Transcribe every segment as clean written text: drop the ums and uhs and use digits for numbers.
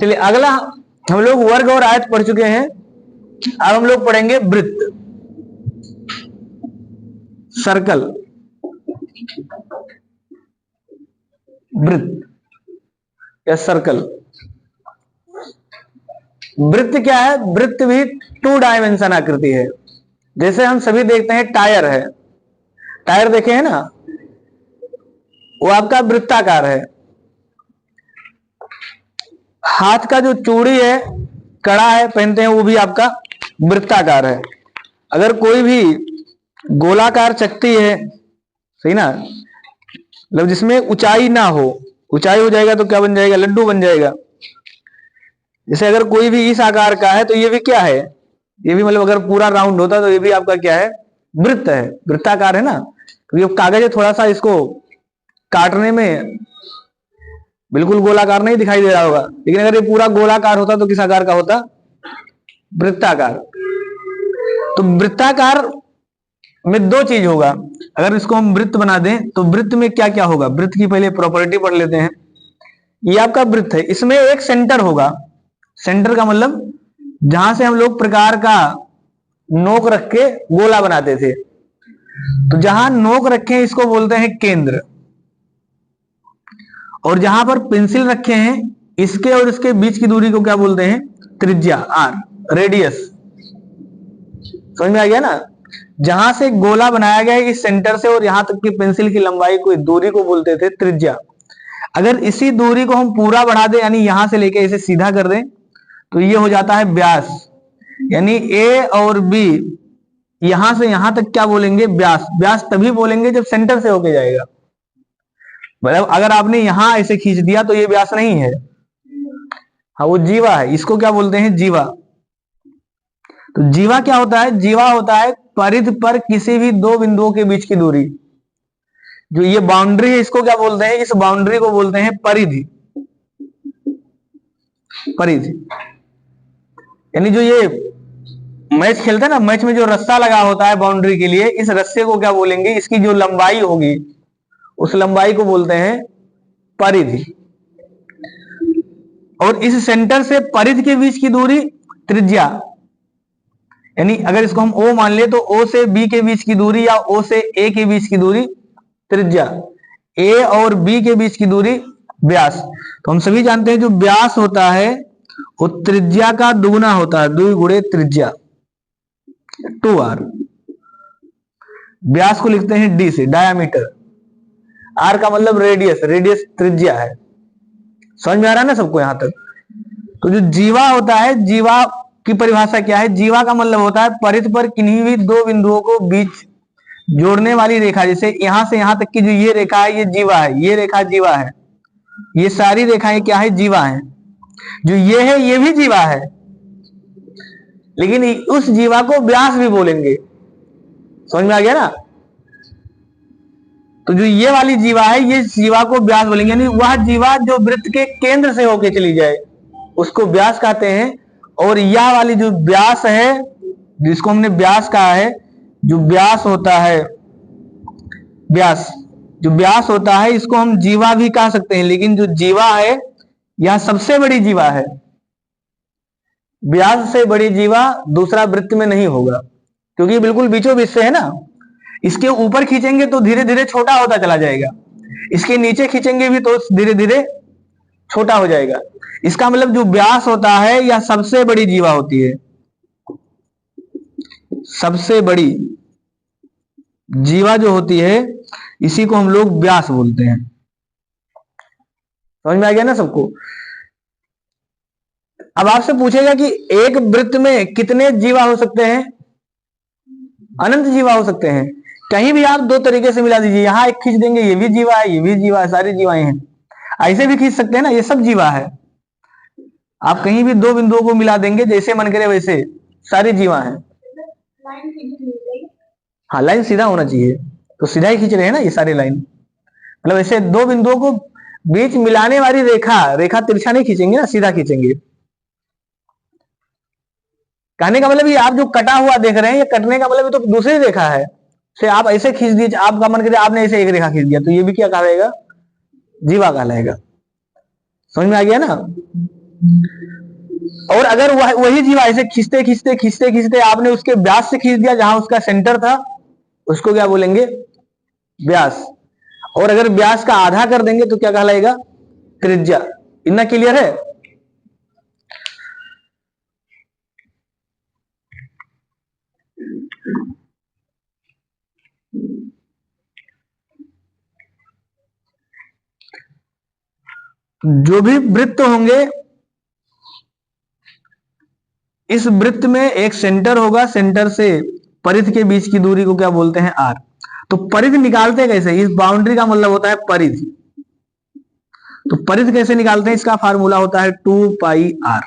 चलिए अगला हम लोग वर्ग और आयत पढ़ चुके हैं, अब हम लोग पढ़ेंगे वृत्त, सर्कल, वृत्त या सर्कल। वृत्त क्या है? वृत्त भी 2 डायमेंशन आकृति है। जैसे हम सभी देखते हैं टायर है, टायर देखे हैं ना, वो आपका वृत्ताकार है। हाथ का जो चूड़ी है, कड़ा है पहनते हैं, वो भी आपका वृत्ताकार है। अगर कोई भी गोलाकार चकती है, सही ना, मतलब जिसमें ऊंचाई ना हो, ऊंचाई हो जाएगा तो क्या बन जाएगा? लड्डू बन जाएगा। जैसे अगर कोई भी इस आकार का है तो ये भी क्या है? ये भी मतलब अगर पूरा राउंड होता तो ये भी आपका क्या है? वृत्त है, वृत्ताकार है ना। क्योंकि तो कागज है, थोड़ा सा इसको काटने में बिल्कुल गोलाकार नहीं दिखाई दे रहा होगा, लेकिन अगर ये पूरा गोलाकार होता तो किस आकार का होता? वृत्ताकार। तो वृत्ताकार में 2 चीज होगा। अगर इसको हम वृत्त बना दें तो वृत्त में क्या क्या होगा? वृत्त की पहले प्रॉपर्टी पढ़ लेते हैं। ये आपका वृत्त है, इसमें एक सेंटर होगा। सेंटर का मतलब जहां से हम लोग प्रकार का नोक रख के गोला बनाते थे, तो जहां नोक रखे इसको बोलते हैं केंद्र, और जहां पर पेंसिल रखे हैं इसके और इसके बीच की दूरी को क्या बोलते हैं? त्रिज्या, आर, रेडियस। समझ में आ गया ना? जहां से गोला बनाया गया है इस सेंटर से और यहां तक की पेंसिल की लंबाई को, दूरी को बोलते थे त्रिज्या। अगर इसी दूरी को हम पूरा बढ़ा दें, यानी यहां से लेके इसे सीधा कर दें, तो ये हो जाता है व्यास। यानी ए और बी, यहां से यहां तक क्या बोलेंगे? व्यास। व्यास तभी बोलेंगे जब सेंटर से होके जाएगा। मतलब अगर आपने यहां ऐसे खींच दिया तो ये व्यास नहीं है, हाँ वो जीवा है। इसको क्या बोलते हैं? जीवा। तो जीवा क्या होता है? जीवा होता है परिधि पर किसी भी 2 बिंदुओं के बीच की दूरी। जो ये बाउंड्री है इसको क्या बोलते हैं? इस बाउंड्री को बोलते हैं परिधि। परिधि यानी जो ये मैच खेलते हैं ना, मैच में जो रस्सा लगा होता है बाउंड्री के लिए, इस रस्से को क्या बोलेंगे? इसकी जो लंबाई होगी उस लंबाई को बोलते हैं परिधि। और इस सेंटर से परिधि के बीच की दूरी त्रिज्या। यानी अगर इसको हम O मान ले तो O से B के बीच की दूरी या O से A के बीच की दूरी त्रिज्या, A और B के बीच की दूरी व्यास। तो हम सभी जानते हैं जो व्यास होता है वो त्रिज्या का दुगुना होता है, 2 गुणे त्रिज्या, 2r। व्यास को लिखते हैं D से, डायामीटर। R का मतलब रेडियस, रेडियस त्रिज्या है। समझ में आ रहा है ना सबको यहां तक? तो जो जीवा होता है, जीवा की परिभाषा क्या है? जीवा का मतलब होता है परिधि पर किन्हीं भी 2 बिंदुओं को बीच जोड़ने वाली रेखा। जैसे यहां से यहां तक की जो ये रेखा है ये जीवा है, ये रेखा जीवा है, ये सारी रेखाएं क्या है? जीवा है। जो ये है ये भी जीवा है, लेकिन उस जीवा को व्यास भी बोलेंगे। समझ में आ गया ना? तो जो ये वाली जीवा है ये जीवा को व्यास बोलेंगे। यानी वह जीवा जो वृत्त के केंद्र से होके चली जाए उसको व्यास कहते हैं। और यह वाली जो व्यास है, जिसको हमने व्यास कहा है, जो व्यास होता है, व्यास जो व्यास होता है इसको हम जीवा भी कह सकते हैं। लेकिन जो जीवा है यह सबसे बड़ी जीवा है। व्यास से बड़ी जीवा दूसरा वृत्त में नहीं होगा, क्योंकि बिल्कुल बीचों बीच से है ना। इसके ऊपर खींचेंगे तो धीरे धीरे छोटा होता चला जाएगा, इसके नीचे खींचेंगे भी तो धीरे धीरे छोटा हो जाएगा। इसका मतलब जो व्यास होता है यह सबसे बड़ी जीवा होती है। सबसे बड़ी जीवा जो होती है इसी को हम लोग व्यास बोलते हैं। समझ में आ गया ना सबको? अब आपसे पूछेगा कि एक वृत्त में कितने जीवा हो सकते हैं? अनंत जीवा हो सकते हैं। कहीं भी आप 2 तरीके से मिला दीजिए, यहां एक खींच देंगे ये भी जीवा है, ये भी जीवा है, सारी जीवाएं हैं। ऐसे भी खींच सकते हैं ना, ये सब जीवा है। आप कहीं भी 2 बिंदुओं को मिला देंगे, जैसे मन करे वैसे, सारी जीवा है। हाँ, लाइन सीधा होना चाहिए, तो सीधा ही खींच रहे हैं ना ये सारी लाइन। मतलब ऐसे 2 बिंदुओं को बीच मिलाने वाली रेखा तिरछा नहीं खींचेंगे ना, सीधा खींचेंगे। कहने का मतलब ये आप जो कटा हुआ देख रहे हैं, ये कटने का मतलब ये तो दूसरी रेखा है। से आप ऐसे खींच दीजिए, आपका मन करे आपने ऐसे एक रेखा खींच दिया, तो ये भी क्या कहलाएगा? जीवा कहलाएगा। समझ में आ गया ना? और अगर वही जीवा ऐसे खींचते खींचते खींचते खींचते आपने उसके व्यास से खींच दिया जहां उसका सेंटर था, उसको क्या बोलेंगे? व्यास। और अगर व्यास का आधा कर देंगे तो क्या कहलाएगा? त्रिज्या। इतना क्लियर है? जो भी वृत्त होंगे, इस वृत्त में एक सेंटर होगा, सेंटर से परिधि के बीच की दूरी को क्या बोलते हैं? आर। तो परिधि निकालते कैसे? इस बाउंड्री का मतलब होता है परिधि। तो परिधि कैसे निकालते हैं? इसका फार्मूला होता है 2πr।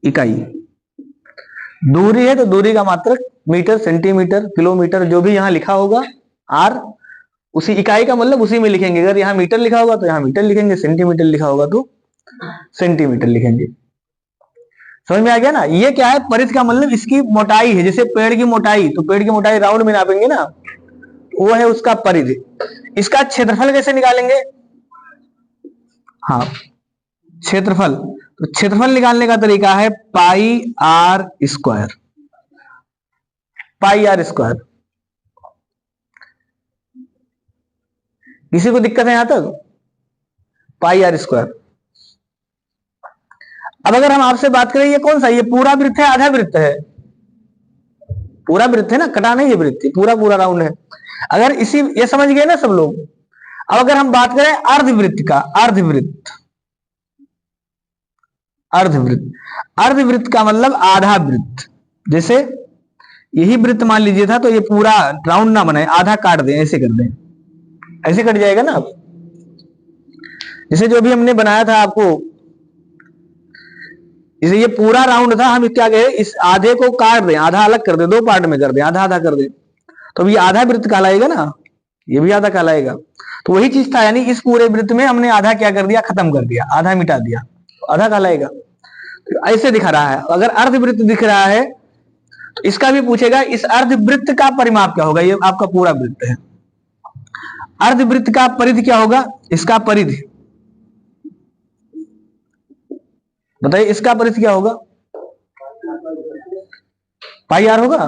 इकाई दूरी है तो दूरी का मात्रक मीटर, सेंटीमीटर, किलोमीटर, जो भी यहां लिखा होगा आर, उसी इकाई का मतलब उसी में लिखेंगे। अगर यहां मीटर लिखा होगा तो यहां मीटर लिखेंगे, सेंटीमीटर लिखा होगा तो सेंटीमीटर लिखेंगे। समझ में आ गया ना? ये क्या है? परिधि का मतलब इसकी मोटाई है। जैसे पेड़ की मोटाई, तो पेड़ की मोटाई राउंड में नापेंगे ना, वो है उसका परिधि। इसका क्षेत्रफल कैसे निकालेंगे? हाँ, क्षेत्रफल। तो क्षेत्रफल निकालने का तरीका है pi R square. Pi R square. किसी को दिक्कत है यहां तक? Pi R square. अब अगर हम आपसे बात करें, ये कौन सा, ये पूरा वृत्त है आधा वृत्त है? पूरा वृत्त है ना, कटा नहीं है वृत्त, पूरा पूरा राउंड है। अगर इसी, ये समझ गए ना सब लोग? अब अगर हम बात करें अर्धवृत्त का, अर्धवृत्त, अर्धवृत्त, अर्धवृत्त का मतलब आधा वृत्त। जैसे यही वृत्त मान लीजिए था, तो ये पूरा राउंड ना बनाए, आधा काट दें, ऐसे कर दें, ऐसे कट जाएगा ना। जैसे जो भी हमने बनाया था आपको, जैसे ये पूरा राउंड था, हम क्या कहें, इस आधे को काट दें, आधा अलग कर दें, दो पार्ट में कर दें, आधा आधा कर दें, तो ये आधा वृत्त कहलाएगा ना, ये भी आधा कहलाएगा। तो वही चीज था, यानी इस पूरे वृत्त में हमने आधा क्या कर दिया? खत्म कर दिया, आधा मिटा दिया, तो आधा कहलाएगा। तो ऐसे दिखा रहा है। अगर अर्धवृत्त दिख रहा है तो इसका भी पूछेगा, इस अर्धवृत्त का परिमाप क्या होगा? ये आपका पूरा वृत्त है, अर्धवृत्त का परिधि क्या होगा? इसका परिधि बताइए, इसका परिधि क्या होगा? पाई आर होगा।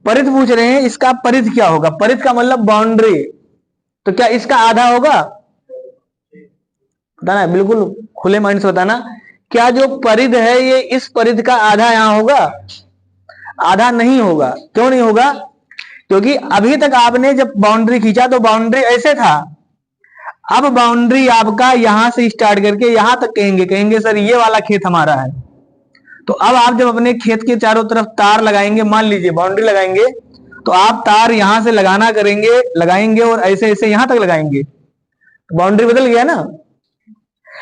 परिधि पूछ रहे हैं, इसका परिधि क्या होगा? परिधि का मतलब बाउंड्री, तो क्या इसका आधा होगा? बताना, बिल्कुल खुले माइंड से बताना, क्या जो परिधि है ये इस परिधि का आधा यहां होगा? आधा नहीं होगा। क्यों नहीं होगा? क्योंकि अभी तक आपने जब बाउंड्री खींचा तो बाउंड्री ऐसे था, अब बाउंड्री आपका यहां से स्टार्ट करके यहां तक कहेंगे सर ये वाला खेत हमारा है। तो अब आप जब अपने खेत के चारों तरफ तार लगाएंगे, मान लीजिए बाउंड्री लगाएंगे, तो आप तार यहां से लगाना करेंगे, लगाएंगे और ऐसे ऐसे यहां तक लगाएंगे, बाउंड्री बदल गया ना।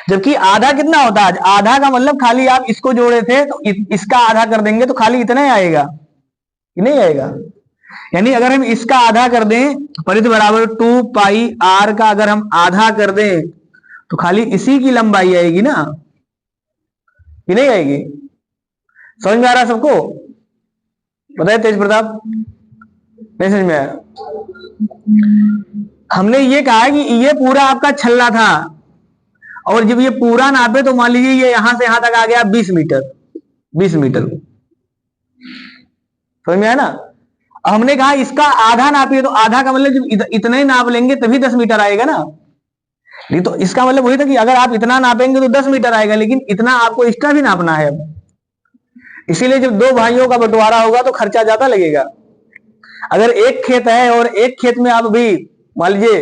जबकि आधा कितना होता है? आधा का मतलब खाली आप इसको जोड़े थे तो इसका आधा कर देंगे तो खाली इतना ही आएगा, कि नहीं आएगा? यानी अगर हम इसका आधा कर दें, परिधि बराबर 2πr का अगर हम आधा कर दें तो खाली इसी की लंबाई आएगी ना, कि नहीं आएगी? समझ में आ रहा सबको? बताइए तेज प्रताप, नहीं समझ में आया? हमने ये कहा कि ये पूरा आपका छल्ला था, और जब ये पूरा नापे तो मान लीजिए ये यहां से यहां तक आ गया 20 मीटर, 20 मीटर। समझ में आया ना? हमने कहा इसका आधा नापिए, तो आधा का मतलब जब इतना ही नाप लेंगे तभी 10 मीटर आएगा ना। नहीं तो इसका मतलब वही था कि अगर आप इतना नापेंगे तो 10 मीटर आएगा, लेकिन इतना आपको एक्स्ट्रा भी नापना है अब। इसीलिए जब दो भाइयों का बंटवारा होगा तो खर्चा ज्यादा लगेगा। अगर एक खेत है और एक खेत में आप भी मान लीजिए,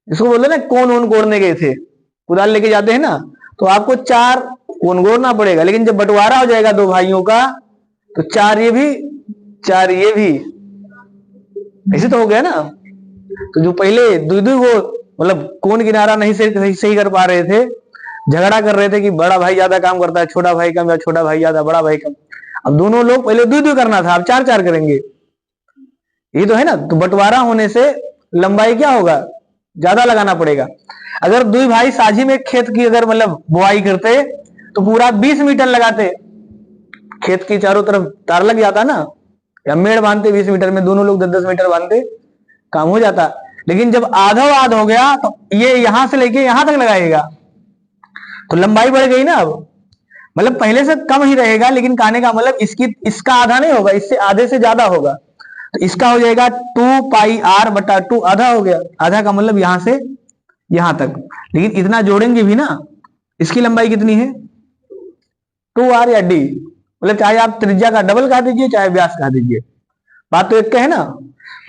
इसको बोलते ना कोन ओन कोड़ने गए थे, कुदाल लेके जाते हैं ना, तो आपको 4 कोन कोड़ना पड़ेगा, लेकिन जब बंटवारा हो जाएगा दो भाइयों का तो 4 ये भी 4 ये भी, ऐसे तो हो गया ना। तो जो पहले दू वो मतलब कौन किनारा नहीं सही कर पा रहे थे, झगड़ा कर रहे थे कि बड़ा भाई ज्यादा काम करता है, छोटा भाई कम, या छोटा भाई ज्यादा बड़ा भाई कम, अब दोनों लोग पहले दू करना था, अब 4 करेंगे, ये तो है ना। तो बंटवारा होने से लंबाई क्या होगा? ज्यादा लगाना पड़ेगा। अगर दो भाई साझी में खेत की अगर मतलब बुआई करते तो पूरा 20 मीटर लगाते, खेत की चारों तरफ तार लग जाता ना, या मेड़ बांधते 20 मीटर में, दोनों लोग 10-10 मीटर बांधते, काम हो जाता। लेकिन जब आधा आध हो गया तो ये यहां से लेके यहां तक लगाएगा, तो लंबाई बढ़ गई ना। अब मतलब पहले से कम ही रहेगा, लेकिन कहने का मतलब इसका आधा नहीं होगा, इससे आधे से ज्यादा होगा। तो इसका हो जाएगा 2πr/2, आधा हो गया। आधा का मतलब यहां से यहां तक, लेकिन इतना जोड़ेंगे भी ना, इसकी लंबाई कितनी है 2r या d, मतलब चाहे आप त्रिज्या का डबल कहा दीजिए चाहे व्यास कहा दीजिए, बात तो एक है ना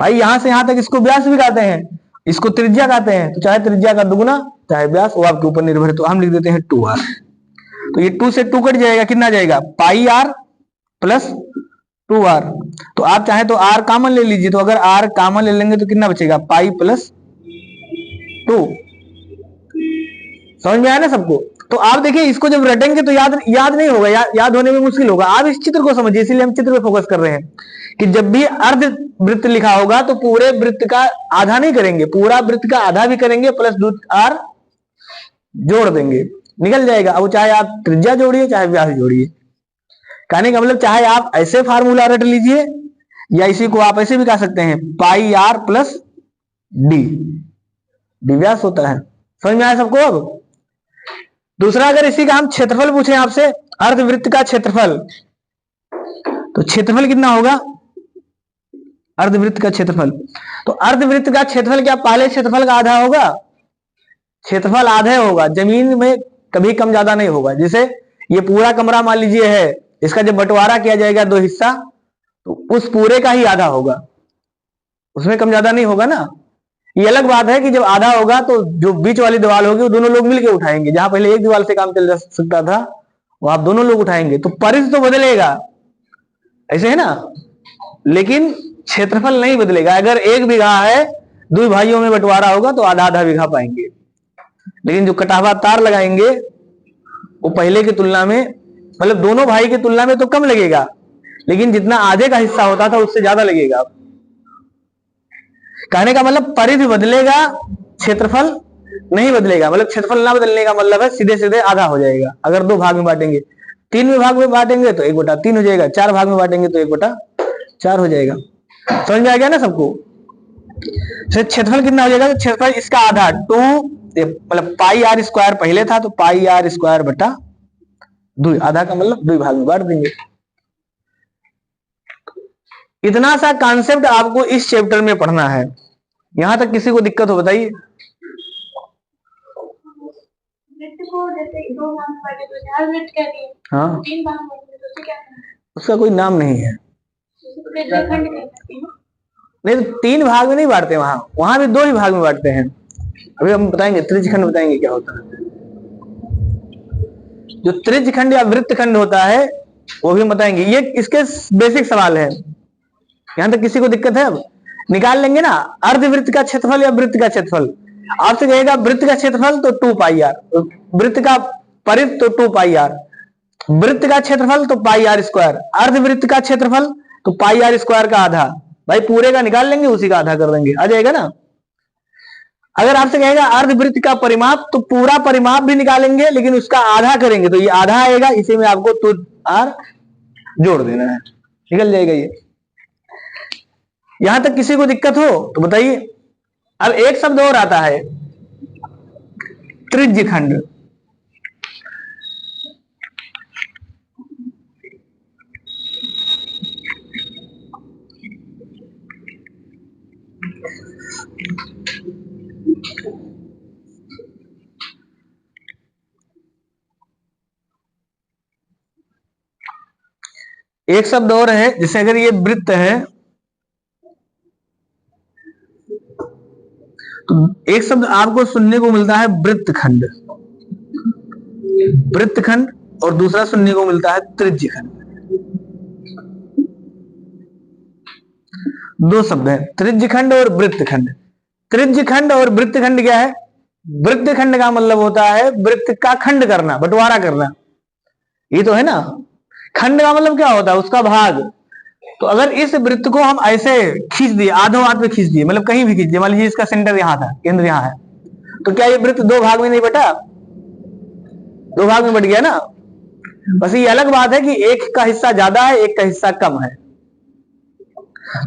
भाई। यहां से यहां तक इसको व्यास भी कहते हैं, इसको त्रिज्या कहते हैं, तो चाहे त्रिज्या का दुगुना चाहे व्यास, वो आपके ऊपर निर्भर है। तो हम लिख देते हैं 2r। तो ये 2 से 2 कट जाएगा, कितना जाएगा πr प्लस 2r। तो आप चाहे तो r कॉमन ले लीजिए, तो अगर r कॉमन ले लेंगे तो कितना बचेगा पाई प्लस 2। समझ में आया ना सबको। तो आप देखिए इसको जब रटेंगे तो याद नहीं होगा, याद होने में मुश्किल होगा। आप इस चित्र को समझिए, इसीलिए हम चित्र पे फोकस कर रहे हैं कि जब भी अर्ध वृत्त लिखा होगा तो पूरे वृत्त का आधा नहीं करेंगे, पूरा वृत्त का आधा भी करेंगे, प्लस 2r जोड़ देंगे, निकल जाएगा। अब चाहे आप त्रिज्या जोड़िए चाहे व्यास जोड़िए, कहने का मतलब चाहे आप ऐसे फार्मूला रट लीजिए या इसी को आप ऐसे भी कह सकते हैं πr प्लस डी व्यास होता है। समझ में आया सबको। अब दूसरा, अगर इसी का हम क्षेत्रफल पूछें आपसे, अर्धवृत्त का क्षेत्रफल, तो क्षेत्रफल कितना होगा अर्धवृत्त का क्षेत्रफल। तो अर्धवृत्त का क्षेत्रफल क्या पहले क्षेत्रफल का आधा होगा, क्षेत्रफल आधे होगा, जमीन में कभी कम ज्यादा नहीं होगा। जैसे ये पूरा कमरा मान लीजिए है, इसका जब बंटवारा किया जाएगा 2 हिस्सा, तो उस पूरे का ही आधा होगा, उसमें कम ज्यादा नहीं होगा ना। ये अलग बात है कि जब आधा होगा तो जो बीच वाली दीवार होगी वो दोनों लोग मिलकर उठाएंगे, जहां पहले एक दीवार से काम चल जा सकता था वो आप दोनों लोग उठाएंगे, तो परिधि तो बदलेगा, ऐसे है ना, लेकिन क्षेत्रफल नहीं बदलेगा। अगर 1 बीघा है, 2 भाइयों में बंटवारा होगा तो आधा आधा बीघा पाएंगे, लेकिन जो कटा हुआ तार लगाएंगे वो पहले की तुलना में, मतलब दोनों भाई की तुलना में तो कम लगेगा, लेकिन जितना आधे का हिस्सा होता था उससे ज्यादा लगेगा। कहने का मतलब परिधि बदलेगा, क्षेत्रफल नहीं बदलेगा। मतलब क्षेत्रफल ना बदलने का मतलब है सीधे सीधे आधा हो जाएगा। अगर 2 भाग में बांटेंगे, 3 भाग में बांटेंगे तो 1/3 हो जाएगा, 4 भाग में बांटेंगे तो 1/4 हो जाएगा। समझ में आ गया ना सबको। क्षेत्रफल कितना हो जाएगा, तो क्षेत्रफल इसका आधा 2, मतलब πr² पहले था तो πr²/2, आधा का मतलब 2 भाग में बांट देंगे। इतना सा कॉन्सेप्ट आपको इस चैप्टर में पढ़ना है। यहां तक किसी को दिक्कत हो बताइए। हाँ, उसका कोई नाम नहीं है। नहीं तो 3 भाग में नहीं बांटते, वहां भी 2 ही भाग में बांटते हैं। अभी हम बताएंगे त्रिज्यखंड, बताएंगे क्या होता है। जो त्रिज्यखंड या वृत्तखंड होता है वो भी बताएंगे। ये इसके बेसिक सवाल है, यहां तक किसी को दिक्कत है। अब निकाल लेंगे ना अर्धवृत्त का क्षेत्रफल या वृत्त का क्षेत्रफल। आपसे कहेगा वृत्त का क्षेत्रफल तो 2πr, वृत्त का परिधि तो 2πr, वृत्त का क्षेत्रफल तो πr², अर्धवृत्त का क्षेत्रफल तो πr² का आधा। भाई पूरे का निकाल लेंगे, उसी का आधा कर देंगे, आ जाएगा ना। अगर आपसे कहेगा अर्धवृत्त का परिमाप, तो पूरा परिमाप भी निकालेंगे लेकिन उसका आधा करेंगे, तो ये आधा आएगा, इसी में आपको 2r जोड़ देना है, निकल जाएगा ये। यहां तक किसी को दिक्कत हो तो बताइए। अब एक शब्द और आता है त्रिज्यखंड। एक शब्द और है, जैसे अगर ये वृत्त है तो एक शब्द आपको सुनने को मिलता है वृत्तखंड, वृत्तखंड, और दूसरा सुनने को मिलता है त्रिज्यखंड। 2 शब्द है, त्रिज्यखंड और वृत्तखंड। त्रिज्यखंड और वृत्तखंड क्या है? वृत्तखंड का मतलब होता है वृत्त का खंड करना, बंटवारा करना, ये तो है ना। खंड का मतलब क्या होता है? उसका भाग। तो अगर इस वृत्त को हम ऐसे खींच दिए, आधों हाथ पे खींच दिए, मतलब कहीं भी खींच दिए, मान लीजिए इसका सेंटर यहां था, केंद्र यहां है, तो क्या ये वृत्त 2 भाग में नहीं बटा? 2 भाग में बट गया ना। बस ये अलग बात है कि एक का हिस्सा ज्यादा है, एक का हिस्सा कम है।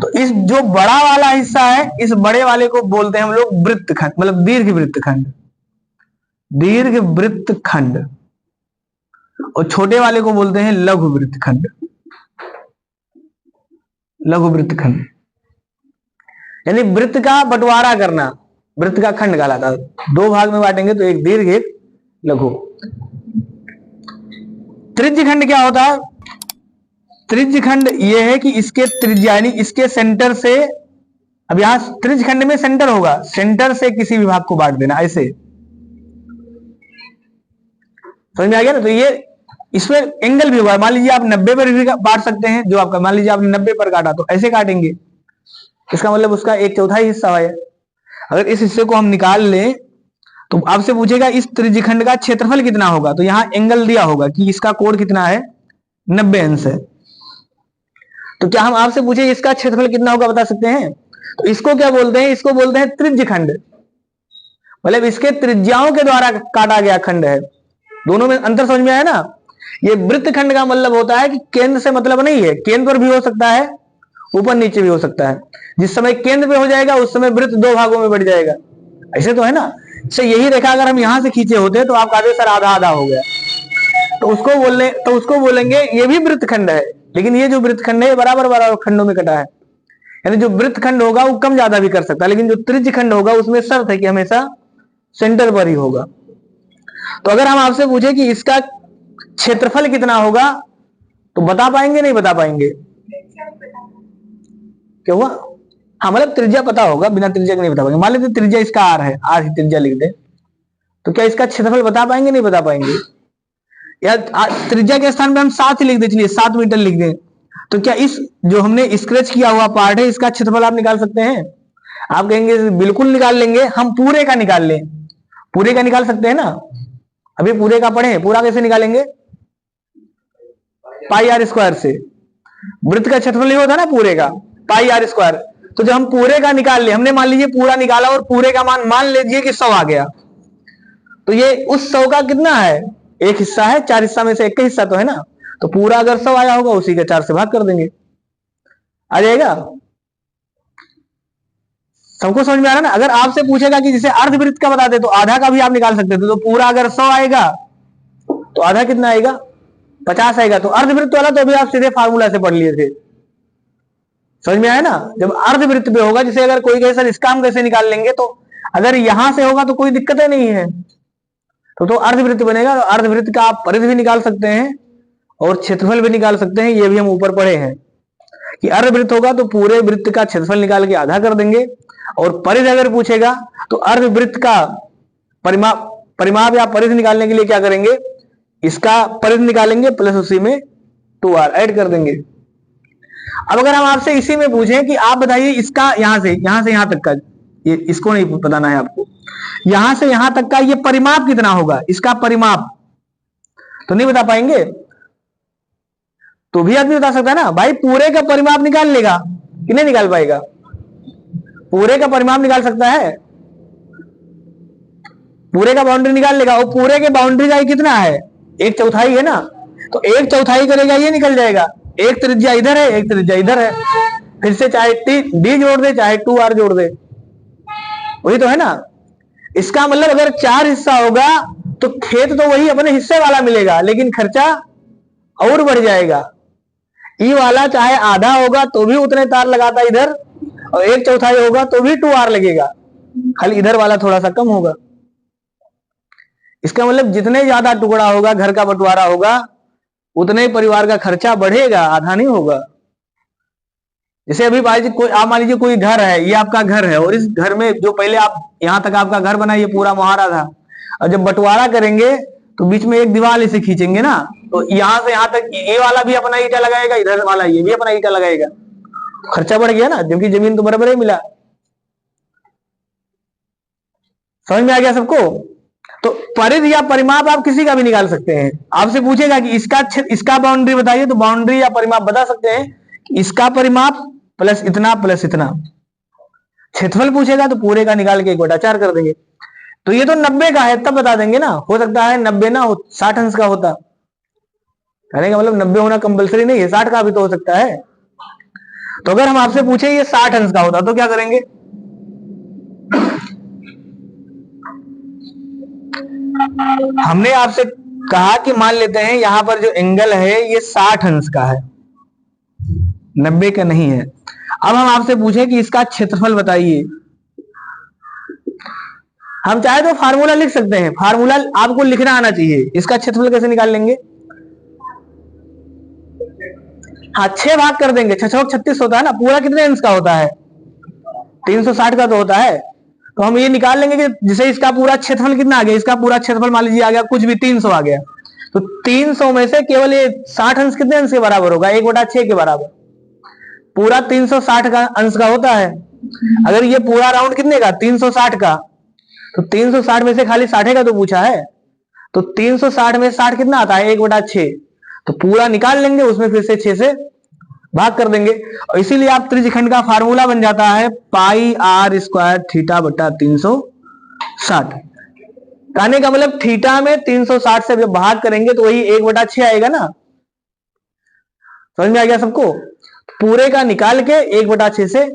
तो इस जो बड़ा वाला हिस्सा है, इस बड़े वाले को बोलते हैं हम लोग वृत्तखंड, मतलब दीर्घ वृत्तखंड, दीर्घ वृत्तखंड। और छोटे वाले को बोलते हैं लघु वृत्तखंड, लघु वृत्तखंड। यानी वृत्त का बंटवारा करना, वृत्त का खंड कहलाता है। दो भाग में बांटेंगे तो एक दीर्घ एक लघु। त्रिज्य खंड क्या होता है? त्रिज्य खंड यह है कि इसके त्रिज्या यानी इसके सेंटर से, अब यहां त्रिज्य खंड में सेंटर होगा, सेंटर से किसी भी भाग को बांट देना, ऐसे समझ में आ गया ना। तो ये इसमें एंगल भी होगा, मान लीजिए आप 90 पर भी बांट सकते हैं, जो आपका मान लीजिए आपने 90 पर काटा तो ऐसे काटेंगे, इसका मतलब उसका 1/4 हिस्सा है। अगर इस हिस्से को हम निकाल लें तो आपसे पूछेगा इस त्रिज्यखंड का क्षेत्रफल कितना होगा, तो यहां एंगल दिया होगा कि इसका कोण कितना है, 90 अंश है। तो क्या हम आपसे पूछे इसका क्षेत्रफल कितना होगा, बता सकते हैं? तो इसको क्या बोलते हैं? इसको बोलते हैं त्रिज्यखंड, मतलब इसके त्रिज्याओं के द्वारा काटा गया खंड है। दोनों में अंतर समझ में आया ना। ये वृत्तखंड का मतलब होता है कि केंद्र से मतलब नहीं है, केंद्र पर भी हो सकता है, ऊपर नीचे भी हो सकता है। जिस समय केंद्र पे हो जाएगा उस समय वृत्त दो भागों में बढ़ जाएगा, ऐसे तो है ना। से यही रेखा अगर हम यहां से खींचे होते तो आप कहते सर आधा आधा हो गया, तो उसको बोलेंगे ये भी वृत्तखंड है, लेकिन ये जो वृत्तखंड है बराबर बराबर खंडों में कटा है। यानी जो वृत्तखंड होगा वो कम ज्यादा भी कर सकता है, लेकिन जो त्रिज्यखंड होगा उसमें शर्त है कि हमेशा सेंटर पर ही होगा। तो अगर हम आपसे पूछे कि इसका क्षेत्रफल कितना होगा तो बता पाएंगे नहीं बता पाएंगे? क्या हुआ? हाँ मतलब त्रिज्या पता होगा, बिना त्रिज्या के नहीं बता पाएंगे। मान लेते त्रिज्या इसका आर है, आर ही त्रिज्या लिख दे, तो क्या इसका क्षेत्रफल बता पाएंगे नहीं बता पाएंगे? या त्रिज्या के स्थान पे हम 7 ही लिख दे, चलिए 7 मीटर लिख दें, तो क्या इस जो हमने स्क्रैच किया हुआ पार्ट है इसका क्षेत्रफल आप निकाल सकते हैं? आप कहेंगे बिल्कुल निकाल लेंगे। हम पूरे का निकाल लें, पूरे का निकाल सकते हैं ना। अभी पूरे का पढ़े, पूरा कैसे निकालेंगे? पाई आर स्क्वायर से। वृत्त का क्षेत्रफल ये होता है ना पूरे का, पाई आर स्क्वायर। तो जब हम पूरे का निकाल ले, हमने मान लीजिए पूरा निकाला और पूरे का मान लीजिए कि 100 आ गया, तो ये उस 100 का कितना है? एक हिस्सा है, 4 हिस्सा में से एक का हिस्सा तो है ना। तो पूरा अगर 100 आया होगा उसी के 4 से भाग कर देंगे, आ जाएगा। सबको समझ में आ रहा है ना। अगर आपसे पूछेगा कि जिसे अर्धवृत्त का बता दे तो आधा का भी आप निकाल सकते थे। तो पूरा अगर 100 आएगा तो आधा कितना आएगा? 50 आएगा। तो अर्धवृत्त वाला तो अभी आप सीधे फार्मूला से पढ़ लिए थे, समझ में आया ना। जब अर्धवृत्त पे होगा, जिसे अगर कोई कहे सर इसका हम कैसे निकाल लेंगे, तो अगर यहां से होगा तो कोई दिक्कत ही नहीं है, तो अर्धवृत्त बनेगा। तो अर्धवृत्त का आप परिधि भी निकाल सकते हैं और क्षेत्रफल भी निकाल सकते हैं। ये भी हम ऊपर पढ़े हैं कि अर्धवृत्त होगा तो पूरे वृत्त का क्षेत्रफल निकाल के आधा कर देंगे, और परिधि अगर पूछेगा तो अर्धवृत्त का परिमाप या परिधि निकालने के लिए क्या करेंगे? इसका परिधि निकालेंगे प्लस उसी में 2r ऐड कर देंगे। अब अगर हम आपसे इसी में पूछें कि आप बताइए इसका यहां से यहां तक का, ये इसको नहीं बताना है आपको, यहां से यहां तक का ये परिमाप कितना होगा, इसका परिमाप तो नहीं बता पाएंगे। तो भी आदमी बता सकता है ना भाई, पूरे का परिमाप निकाल लेगा कि नहीं निकाल पाएगा? पूरे का परिमाप निकाल सकता है, पूरे का बाउंड्री निकाल लेगा। और पूरे के बाउंड्री का कितना है? 1/4 है ना। तो 1/4 करेगा, ये निकल जाएगा। एक त्रिज्या इधर है, एक त्रिज्या इधर है, फिर से चाहे डी जोड़ दे चाहे 2r जोड़ दे, वही तो है ना। इसका मतलब अगर 4 हिस्सा होगा तो खेत तो वही अपने हिस्से वाला मिलेगा, लेकिन खर्चा और बढ़ जाएगा। ई वाला चाहे आधा होगा तो भी उतने तार लगाता इधर, और 1/4 होगा तो भी 2r लगेगा, खाली इधर वाला थोड़ा सा कम होगा। इसका मतलब जितने ज्यादा टुकड़ा होगा, घर का बंटवारा होगा, उतने ही परिवार का खर्चा बढ़ेगा, आधा नहीं होगा। जैसे अभी भाई कोई आप मान लीजिए कोई घर है, ये आपका घर है, और इस घर में जो पहले आप यहां तक आपका घर बना ये पूरा मुहारा था, और जब बंटवारा करेंगे तो बीच में एक दीवार इसे खींचेंगे ना, तो यहां से यहां तक ये वाला भी अपना ईटा लगाएगा, इधर वाला ये भी अपना ईटा लगाएगा, खर्चा बढ़ गया ना, जबकि जमीन तो बराबर ही मिला। समझ में आ गया सबको? तो परिधि या परिमाप आप किसी का भी निकाल सकते हैं। आपसे पूछेगा कि इसका बाउंड्री बताइए, तो बाउंड्री या परिमाप बता सकते हैं कि इसका परिमाप प्लस इतना प्लस इतना। क्षेत्रफल पूछेगा तो पूरे का निकाल के 1/4 कर देंगे। तो ये तो 90 का है तब बता देंगे ना। हो सकता है 90 ना 60 अंश का होता, कहने का मतलब 90 होना कंपलसरी नहीं है, 60 का भी तो हो सकता है। तो अगर हम आपसे पूछे ये 60 अंश का होता तो क्या करेंगे? हमने आपसे कहा कि मान लेते हैं यहां पर जो एंगल है ये 60 अंश का है, 90 का नहीं है। अब हम आपसे पूछे कि इसका क्षेत्रफल बताइए। हम चाहे तो फार्मूला लिख सकते हैं, फार्मूला आपको लिखना आना चाहिए। इसका क्षेत्रफल कैसे निकाल लेंगे? हाँ, 6 भाग कर देंगे, 6 36 होता है ना। पूरा कितने अंश का होता है? 360 का तो होता है। तो हम ये निकाल लेंगे कि जैसे इसका पूरा क्षेत्रफल कितना आ गया, इसका पूरा क्षेत्रफल मान लीजिए आ गया कुछ भी 300 आ गया, तो 300 में से केवल ये 60 अंश कितने अंश के बराबर होगा? 1/6 के बराबर। पूरा 360 का अंश का होता है। अगर ये पूरा राउंड कितने का? 360 का। तो 360 में से खाली 60 का तो पूछा है, तो 360 में 60 कितना आता है? 1/6। तो पूरा निकाल लेंगे, उसमें फिर से 6 से भाग कर देंगे। और इसीलिए आप त्रिज्यखंड का फार्मूला बन जाता है पाई आर स्क्वायर थीटा बटा 360। कहने का मतलब थीटा में 360 से जब भाग करेंगे तो वही 1/6 आएगा ना। समझ में आ गया सबको? पूरे का निकाल के 1/6 से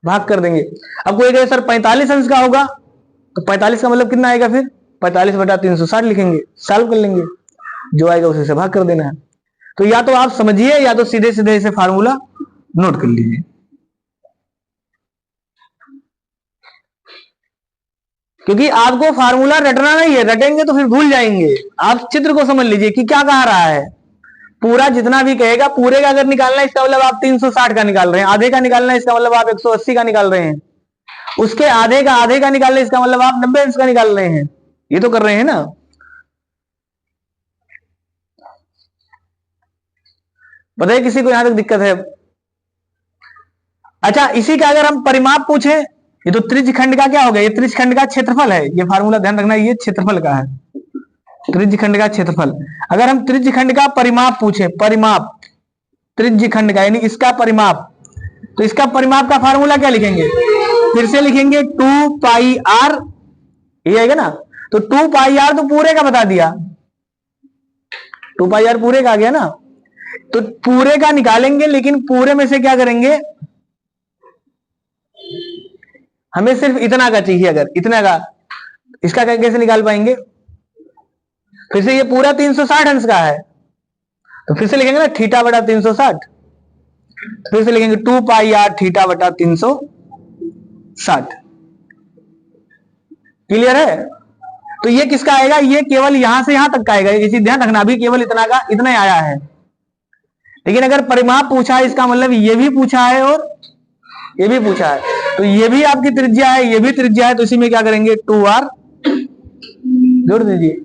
भाग कर देंगे। अब कोई कहे सर 45 अंश का होगा, तो 45 का मतलब कितना आएगा? फिर 45/360 लिखेंगे, सॉल्व कर लेंगे, जो आएगा उसी से भाग कर देना है। तो या तो आप समझिए या तो सीधे सीधे इसे फार्मूला नोट कर लीजिए। क्योंकि आपको फार्मूला रटना नहीं है, रटेंगे तो फिर भूल जाएंगे। आप चित्र को समझ लीजिए कि क्या कह रहा है। पूरा जितना भी कहेगा, पूरे का अगर निकालना है इसका मतलब आप 360 का निकाल रहे हैं, आधे का निकालना है इसका मतलब आप 180 का निकाल रहे हैं, उसके आधे का निकालना है इसका मतलब आप 90 अंश का निकाल रहे हैं। ये तो कर रहे हैं ना। पता है किसी को यहां तक दिक्कत है? अच्छा, इसी का अगर हम परिमाप पूछे, ये तो त्रिज्यखंड का क्या हो गया? ये त्रिज्यखंड का क्षेत्रफल है। ये फार्मूला ध्यान रखना, ये क्षेत्रफल का है, त्रिज्यखंड का क्षेत्रफल। अगर हम त्रिज्यखंड का परिमाप पूछे, परिमाप त्रिज्यखंड का यानी इसका परिमाप, तो इसका परिमाप का फार्मूला क्या लिखेंगे? फिर से लिखेंगे 2πr, ये आएगा ना। तो 2πr तो पूरे का बता दिया, 2πr पूरे का आ गया ना। तो पूरे का निकालेंगे, लेकिन पूरे में से क्या करेंगे? हमें सिर्फ इतना का चाहिए। अगर इतना का, इसका कैसे निकाल पाएंगे? फिर से ये पूरा 360 अंश का है, तो फिर से लिखेंगे ना थीटा बटा 360। फिर से लिखेंगे 2πr थीटा बटा 360। क्लियर है? तो ये किसका आएगा? ये केवल यहां से यहां तक का आएगा। इसी ध्यान रखना, अभी केवल इतना का इतना ही आया है। लेकिन अगर परिमाप पूछा है, इसका मतलब ये भी पूछा है और ये भी पूछा है, तो ये भी आपकी त्रिज्या है, ये भी त्रिज्या है, तो इसी में क्या करेंगे? 2r जोड़ दीजिए।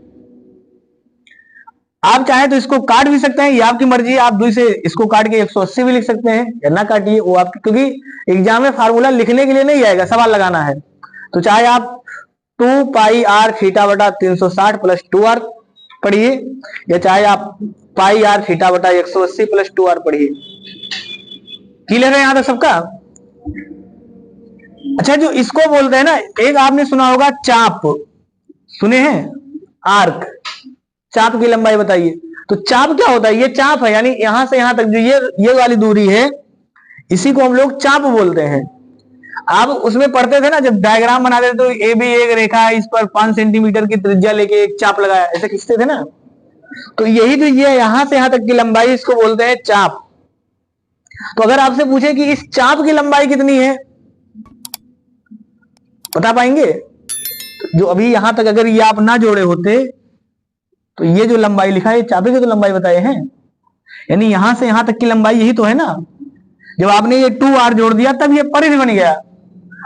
आप चाहे तो इसको काट भी सकते हैं, ये आपकी मर्जी है। आप दूसरे से इसको काट के 180 भी लिख सकते हैं, या ना काटिए, वो आपकी, क्योंकि एग्जाम में फार्मूला लिखने के लिए नहीं आएगा, सवाल लगाना है। तो चाहे आप 2πr थीटा बटा 360 प्लस 2r पढ़िए, या चाहे आप πr थीटा बटा 180 प्लस 2r पढ़िए। क्लियर है यहां तक सबका? अच्छा, जो इसको बोलते हैं ना, एक आपने सुना होगा चाप, सुने हैं? आर्क, चाप की लंबाई बताइए। तो चाप क्या होता है? ये चाप है, यानी यहां से यहां तक जो ये वाली दूरी है, इसी को हम लोग चाप बोलते हैं। आप उसमें पढ़ते थे ना, जब डायग्राम बनाते थे तो ए भी एक रेखा है, इस पर 5 सेंटीमीटर की त्रिज्या लेके एक चाप लगाया, ऐसे खींचते थे ना। तो यही जो ये यहां से यहां तक की लंबाई, इसको बोलते हैं चाप। तो अगर आपसे पूछे कि इस चाप की लंबाई कितनी है, बता पाएंगे? जो अभी यहां तक अगर ये आप ना जोड़े होते, तो ये जो लंबाई लिखा है, चापे की तो लंबाई बताए हैं, यानी यहां से यहां तक की लंबाई यही तो है ना। जब आपने ये 2r जोड़ दिया तब ये परिधि बन गया,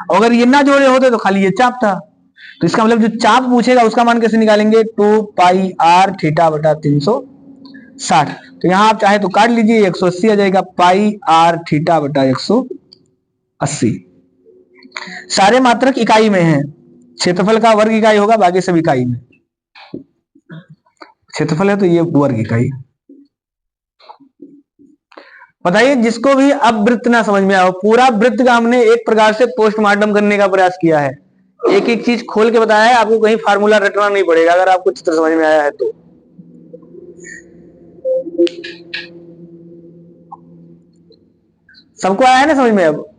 और अगर ये ना जोड़े होते तो खाली ये चाप था। तो इसका मतलब जो चाप पूछेगा उसका मान कैसे निकालेंगे? 2πr थीटा बटा 360। तो यहां आप चाहे तो काट लीजिए, 180 आ जाएगा, πr थीटा बटा 180। सारे मात्रक इकाई में है, क्षेत्रफल का वर्ग इकाई होगा, बाकी सब इकाई में। क्षेत्रफल है तो ये वर्ग इकाई। बताइए, जिसको भी अब वृत्त ना समझ में आया, पूरा वृत्त का हमने एक प्रकार से पोस्टमार्टम करने का प्रयास किया है। एक एक चीज खोल के बताया है, आपको कहीं फार्मूला रटना नहीं पड़ेगा, अगर आपको चित्र समझ में आया है तो। सबको आया है ना समझ में? अब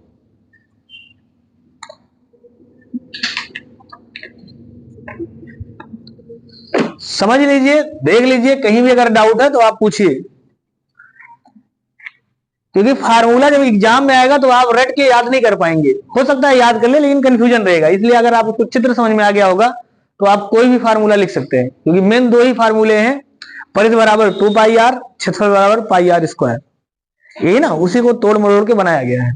समझ लीजिए, देख लीजिए, कहीं भी अगर डाउट है तो आप पूछिए, क्योंकि फार्मूला जब एग्जाम में आएगा तो आप रट के याद नहीं कर पाएंगे। हो सकता है याद कर ले लेकिन कंफ्यूजन रहेगा, इसलिए अगर आप उसको चित्र समझ में आ गया होगा तो आप कोई भी फार्मूला लिख सकते हैं, क्योंकि मेन दो ही फार्मूले हैं, परिध बराबर 2πr, क्षेत्रफल बराबर πr स्क्वायर। यही ना, उसी को तोड़ मरोड़ के बनाया गया है।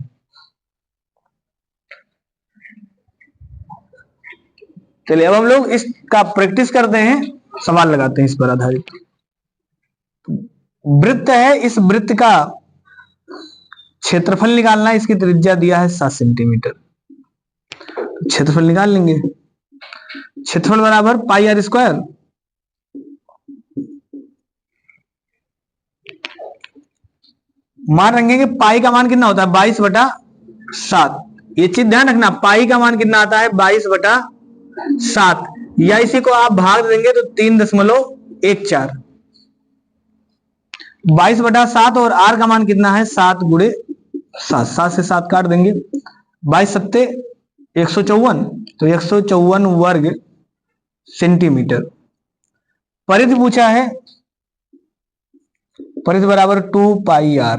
चलिए अब हम लोग इसका प्रैक्टिस करते हैं, सवाल लगाते हैं इस पर आधारित। वृत्त है, इस वृत्त का क्षेत्रफल निकालना है, इसकी त्रिज्या दिया है 7 सेंटीमीटर। क्षेत्रफल निकाल लेंगे, क्षेत्रफल बराबर πr स्क्वायर, मान रखेंगे पाई का मान कितना होता है 22/7। ये चीज ध्यान रखना, पाई का मान कितना आता है 22/7, या इसी को आप भाग देंगे तो 3.14। 22/7 और r का मान कितना है 7 × 7, 7 से 7 काट देंगे, 22 सत्ते 154, तो 154 वर्ग सेंटीमीटर। परिधि पूछा है, परिधि बराबर 2πr,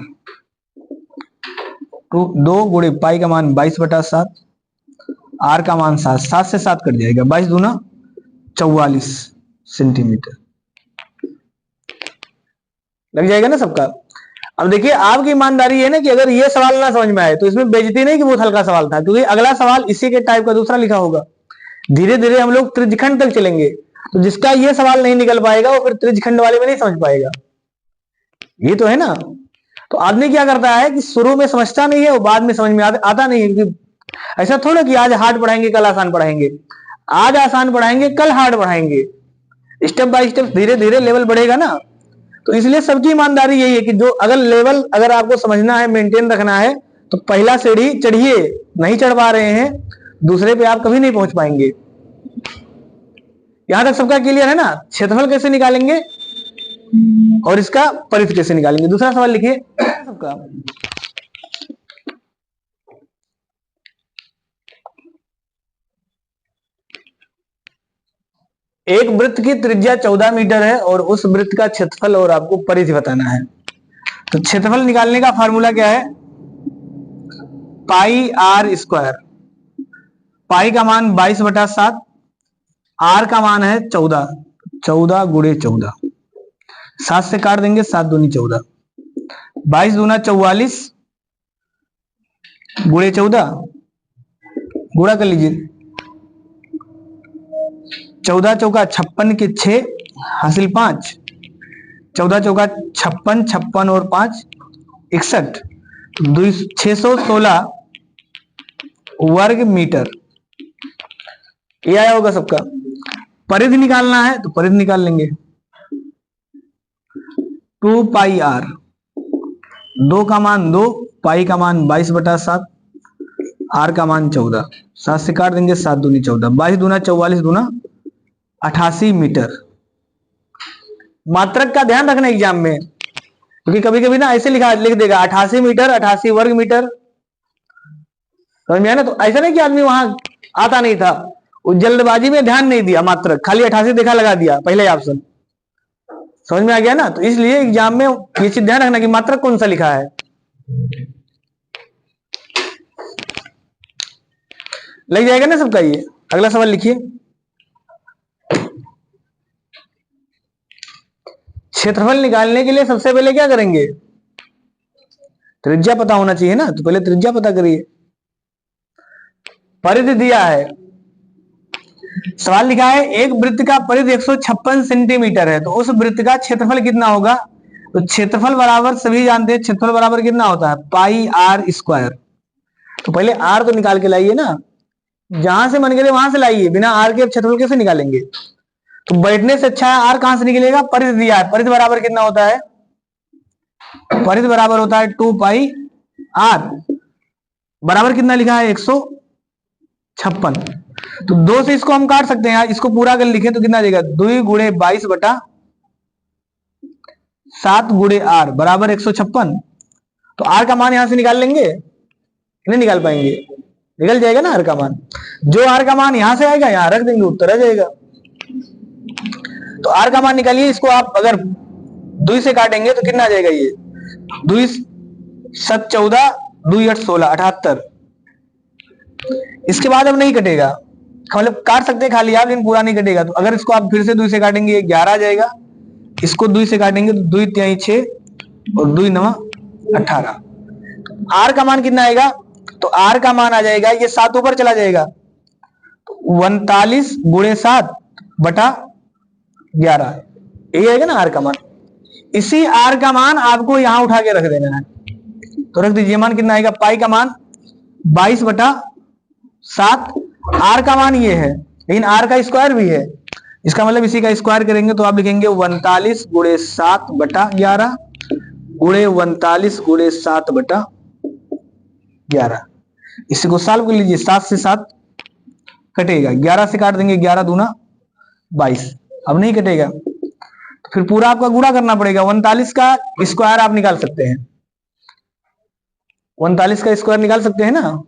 2 × पाई का मान 22/7, r का मान 7, 7 से 7 कट जाएगा, 22 दूना 44 सेंटीमीटर। लग जाएगा ना सबका? अब देखिए आपकी ईमानदारी है ना कि अगर ये सवाल ना समझ में आए तो इसमें बेइज्जती नहीं कि बहुत हल्का सवाल था, क्योंकि अगला सवाल इसी के टाइप का दूसरा लिखा होगा। धीरे धीरे हम लोग त्रिज्यखंड तक चलेंगे, तो जिसका ये सवाल नहीं निकल पाएगा वो फिर त्रिज्यखंड वाले में नहीं समझ पाएगा। ये तो है ना। तो आदमी क्या करता है कि शुरू में समझता नहीं है और बाद में समझ में आता नहीं है, क्योंकि ऐसा थोड़ा कि आज हार्ड पढ़ाएंगे कल आसान पढ़ाएंगे, आज आसान पढ़ाएंगे कल हार्ड पढ़ाएंगे, स्टेप बाय स्टेप धीरे धीरे लेवल बढ़ेगा ना। तो इसलिए सबकी ईमानदारी यही है कि जो अगर लेवल अगर आपको समझना है, मेंटेन रखना है, तो पहला सीढ़ी चढ़िए, नहीं चढ़ पा रहे हैं दूसरे पे आप कभी नहीं पहुंच पाएंगे। यहां तक सबका क्लियर है ना? क्षेत्रफल कैसे निकालेंगे और इसका परिधि कैसे निकालेंगे। दूसरा सवाल लिखिए सबका। एक वृत्त की त्रिज्या 14 मीटर है और उस वृत्त का क्षेत्रफल और आपको परिधि बताना है। तो क्षेत्रफल निकालने का फॉर्मूला क्या है? πr square. पाई का मान 22/7, r का मान है 14, 14 × 14, 7 से काट देंगे, 7 दूनी 14, 22 दूना 44 × 14, गुणा कर लीजिए, 14 चौका 56 के 6 हासिल 5, 14 चौका 56, 56 और 5 61, 616 वर्ग मीटर। ये आया होगा सबका। परिधि निकालना है तो परिधि निकाल लेंगे, 2πr, 2 का मान 2, पाई का मान 22/7, r का मान 14, 7 से काट देंगे, 7 दूनी 14, 22 दूना 44 दूना 88 मीटर। मात्रक का ध्यान रखना एग्जाम में, क्योंकि कभी कभी ना ऐसे लिख देगा 88 मीटर, 88 वर्ग मीटर, समझ में आया ना? तो ऐसा नहीं कि आदमी वहां आता नहीं था, वो जल्दबाजी में ध्यान नहीं दिया, मात्रक खाली 88 देखा लगा दिया पहले ऑप्शन। समझ में आ गया ना? तो इसलिए एग्जाम में ये चीज ध्यान रखना कि मात्रक कौन सा लिखा है। लग जाएगा ना सबका? ये अगला सवाल लिखिए। क्षेत्रफल निकालने के लिए सबसे पहले क्या करेंगे? त्रिज्या पता होना चाहिए ना, तो पहले त्रिज्या पता करिए। परिधि दिया है, सवाल लिखा है एक वृत्त का परिधि 156 सेंटीमीटर है, तो उस वृत्त का क्षेत्रफल कितना होगा? तो क्षेत्रफल बराबर सभी जानते हैं, क्षेत्रफल बराबर कितना होता है πr स्क्वायर। तो पहले r तो निकाल के लाइए ना, जहां से मन करे वहां से लाइए, बिना r के क्षेत्रफल कैसे निकालेंगे? तो बैठने से अच्छा है r कहां से निकलेगा? परिधि दिया है, परिधि बराबर कितना होता है? परिधि बराबर होता है 2πr, बराबर कितना लिखा है 156। तो 2 से इसको हम काट सकते हैं, इसको पूरा अगर लिखे तो कितना देगा? 2 × 22/7 × r बराबर 156। तो आर का मान यहां से निकाल लेंगे, नहीं निकाल पाएंगे, निकल जाएगा ना आर का मान। जो आर का मान यहां से आएगा यहां रख देंगे, उत्तर आ जाएगा। तो आर का मान निकालिए, इसको आप अगर 2 से काटेंगे तो कितना आ जाएगा, ये 2 7 14 2 8 16 78। इसके बाद अब नहीं कटेगा, मतलब काट सकते हैं खाली आप, लेकिन पूरा नहीं कटेगा। तो अगर इसको आप फिर से 2 से काटेंगे 11 आ जाएगा, इसको 2 से काटेंगे तो 2 3 6 और 2 9 18। आर का मान कितना आएगा, तो आर का मान आ जाएगा, ये 7 ऊपर चला जाएगा, तो 39 गुणे 7 बटा 11, यही आएगा ना आर का मान। इसी आर का मान आपको यहां उठा के रख देना है, तो रख दीजिए। मान कितना आएगा, पाई का मान 22 बटा 7। आर का मान ये है, लेकिन आर का स्क्वायर भी है, इसका मतलब इसी का स्क्वायर करेंगे तो आप लिखेंगे 39 गुणे 7 बटा 11 गुणे 39 गुणे 7 बटा 11। इसी को सॉल्व कर लीजिए, 7 से 7 कटेगा, 11 से काट देंगे, 11 दूना 22, अब नहीं कटेगा। तो फिर पूरा आपका गुणा करना पड़ेगा। 39 का स्क्वायर आप निकाल सकते हैं, 39 का स्क्वायर निकाल सकते हैं ना।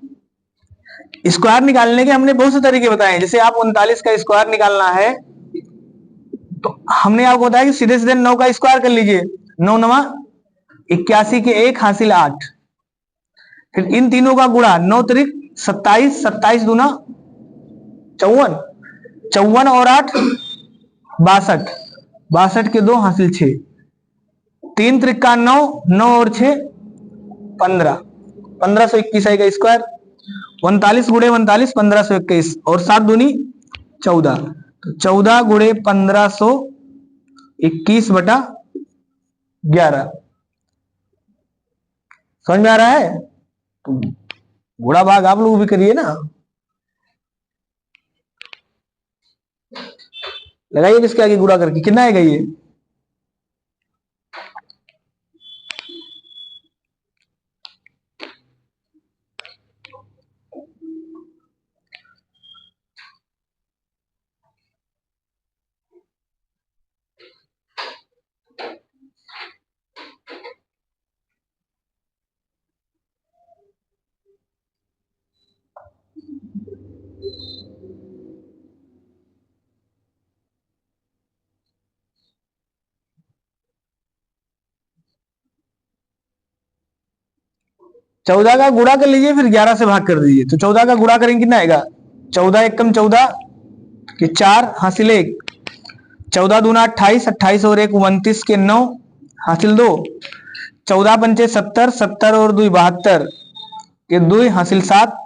स्क्वायर निकालने के हमने बहुत से तरीके बताए हैं। जैसे आप 39 का स्क्वायर निकालना है तो हमने आपको बताया कि सीधे सीधे 9 का स्क्वायर कर लीजिए, 9 9 81 के 1 हासिल 8। फिर इन तीनों का गुणा, 9 त्रिक 27, 27 दूना 54, 54 और 8 62, 62 के 2 हासिल 6, 3 त्रिक का 9, 9 और 6 15, 1521 आएगा स्क्वायर। 39 गुणे 39 1521 और 7 दूनी 14, तो 14 गुणे 1521 बटा 11। समझ में आ रहा है? तो गुणा भाग आप लोग भी करिए ना, लगाइए किसके आगे गुणा करके, कितना आएगा ये, चौदह का गुणा कर लीजिए, फिर 11 से भाग कर दीजिए। तो 14 का गुणा करेंगे कितना आएगा, 14 एकम 14 के 4 हासिल 1, 14 दूना 28, 28 और 1 29 के 9 हासिल 2, 14 पंचे 70, 70 और 2 72 के 2 हासिल 7,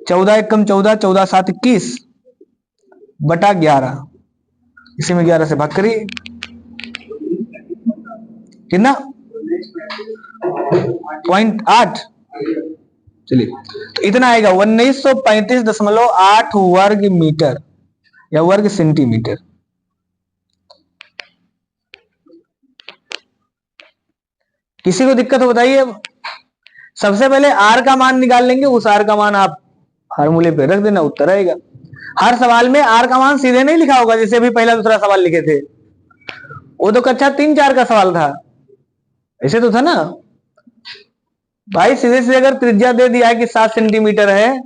14 एकम 14, 14 7 21 बटा 11। इसी में 11 से भाग करिए, कितना 0.8। चलिए, तो इतना आएगा 1935.8 वर्ग मीटर या वर्ग सेंटीमीटर। किसी को दिक्कत हो बताइए। सबसे पहले आर का मान निकाल लेंगे, उस आर का मान आप फार्मूले पे रख देना, उत्तर आएगा। हर सवाल में आर का मान सीधे नहीं लिखा होगा, जैसे अभी पहला दूसरा सवाल लिखे थे, वो तो कक्षा 3 4 का सवाल था, ऐसे तो था ना भाई। सीधे सीधे अगर त्रिज्या दे दिया है कि 7 सेंटीमीटर है,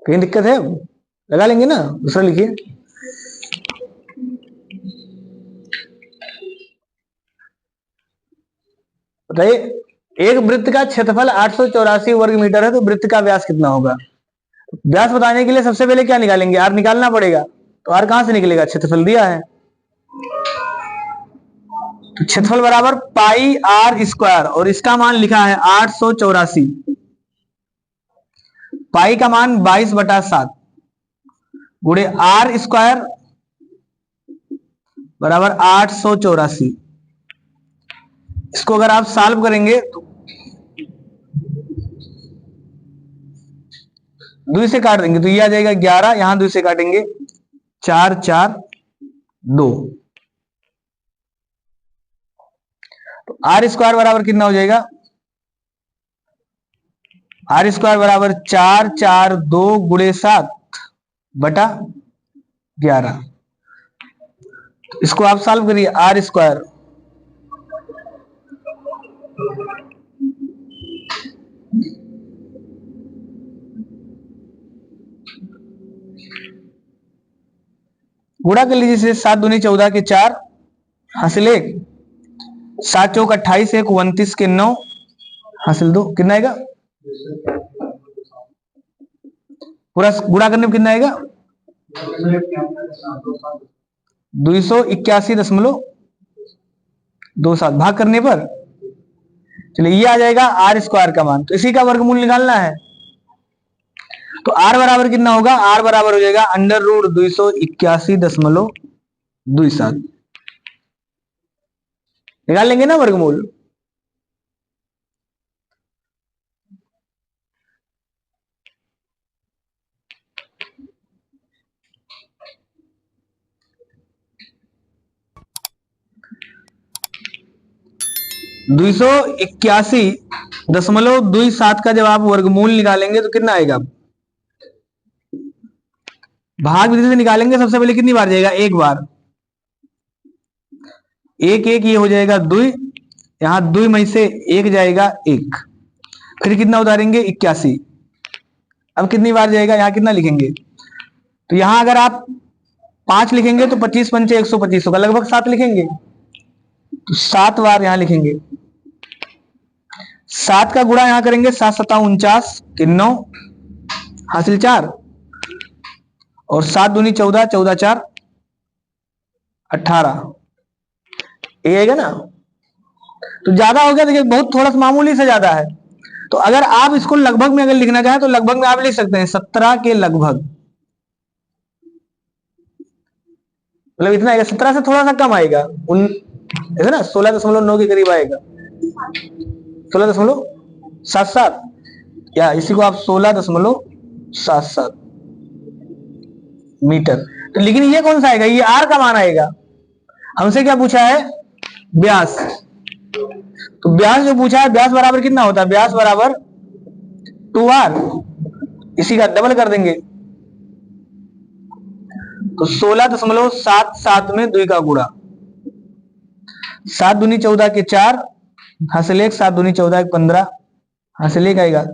कहीं दिक्कत है, लगा लेंगे ना, दूसरा लिखिए। बताइए, एक वृत्त का क्षेत्रफल 884 वर्ग मीटर है, तो वृत्त का व्यास कितना होगा। व्यास बताने के लिए सबसे पहले क्या निकालेंगे, आर निकालना पड़ेगा। तो आर कहां से निकलेगा, क्षेत्रफल दिया है, तो क्षेत्रफल बराबर पाई आर स्क्वायर, और इसका मान लिखा है 884। पाई का मान 22 बटा 7 गुणे आर स्क्वायर बराबर 884। इसको अगर आप सॉल्व करेंगे तो 2 से काट देंगे तो ये आ जाएगा 11, यहां 2 से काटेंगे 4 4 2, तो आर स्क्वायर बराबर कितना हो जाएगा आर स्क्वायर बराबर 442/7 इसको आप सॉल्व करिए। आर स्क्वायर गुणा कर लीजिए इसे। 7 दूनी 14 के 4 हासिल 1, 7 चौक 28, 1 29 के 9 हासिल 2, कितना आएगा? पूरा गुणा करने में कितना आएगा? 281.27 भाग करने पर चलिए ये आ जाएगा आर स्क्वायर का मान। तो इसी का वर्गमूल निकालना है। तो आर बराबर कितना होगा? आर बराबर हो जाएगा √281.27 निकाल लेंगे ना वर्गमूल। (281.27) का जब आप वर्गमूल निकालेंगे तो कितना आएगा? भाग विधि से निकालेंगे। सबसे पहले कितनी बार जाएगा? एक बार। एक एक ये हो जाएगा 2, यहां 2 में से 1 जाएगा 1, फिर कितना उतारेंगे? 81। अब कितनी बार जाएगा? यहां कितना लिखेंगे? तो यहां अगर आप 5 लिखेंगे तो 25 पंचे 125 होगा, लगभग 7 लिखेंगे तो 7 बार यहां लिखेंगे। 7 का गुणा यहां करेंगे, 7 7 49 के 9 हासिल 4 और 7 दूनी 14, 14 4 18 ये आएगा ना। तो ज्यादा हो गया, देखिए बहुत थोड़ा सा मामूली से ज्यादा है। तो अगर आप इसको लगभग में अगर लिखना चाहें तो लगभग में आप लिख सकते हैं 17 के लगभग, मतलब इतना आएगा। 17 से थोड़ा सा कम आएगा, ऐसे ना 16.9 के करीब आएगा, 16.77 या इसी को आप 16.77 मीटर। तो लेकिन ये कौन सा आएगा? ये आर का मान आएगा। हमसे क्या पूछा है? व्यास। तो व्यास जो पूछा है, व्यास बराबर कितना होता है? व्यास बराबर 2r, इसी का डबल कर देंगे तो 16.77 में 2 का गुणा। 7 दूनी 14 के 4 हासिल 1, 7 दूनी 14 के 15 हासिल 1 आएगा।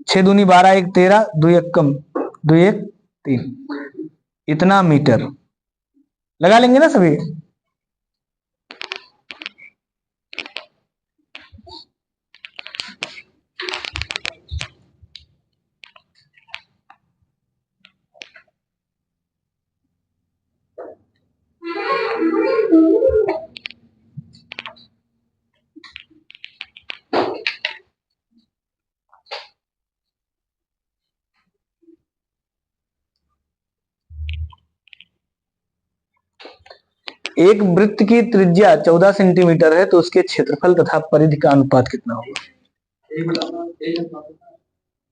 6 दूनी 12, 1 13, 2 1 कम, 2 1 3, इतना मीटर। लगा लेंगे ना सभी। एक वृत्त की त्रिज्या 14 सेंटीमीटर है तो उसके क्षेत्रफल तथा परिधि का अनुपात कितना होगा?